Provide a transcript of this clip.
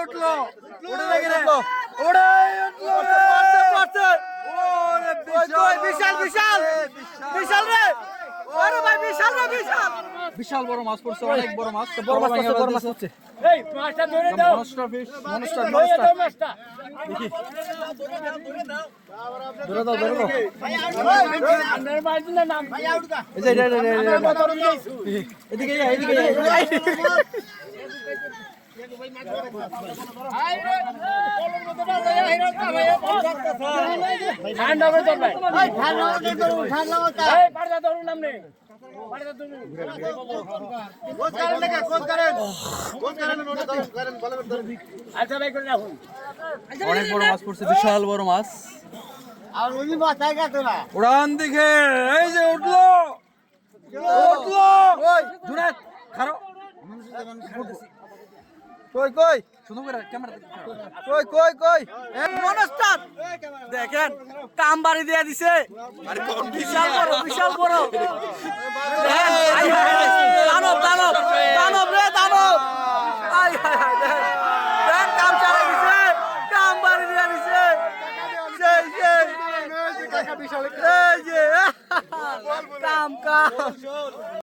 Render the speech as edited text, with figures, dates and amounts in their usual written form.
উঠলো উঠে দেখে উঠলো উঠে উঠলো পারছে পারছে ওরে বিশাল বিশাল বিশাল রে আরে ভাই বিশাল রে বিশাল বিশাল বড় মাছ পড়ছে অনেক বড় মাছ বড় মাছ পড়ছে এই মাছটা ধরে দাও মনস্টার ফিশ মনস্টার ধরে দাও মাছটা দেখি ধরে দাও আন্ডার মাছটা নাম এই যে এদিকে এদিকে ঠান্ডা হবে তোর ভাই এই পাড়া ধরুন নামনে পাড়া ধরুন কোচ করেন লেগে কোচ করেন নোটা করেন ভালো করে ধরেন আচ্ছা ভাই করে রাখুন অনেক বড় মাছ পড়ছে বিশাল বড় মাছ আর ওই মাছ আইগা তোরা উড়ান দিকে এই যে উঠলো উঠলো ওই দুনাত খারো কই কই শুনো করে ক্যামেরা কই কই কই মনস্টার দেখেন কাম বাড়ি দিয়ে দিছে আরে বিশাল বড় দানব দানব দানব রে দানব আই হায় হায় দেন কাম চালাই দিছে কাম বাড়ি দিয়ে দিছে সেই সেই এই যে কাম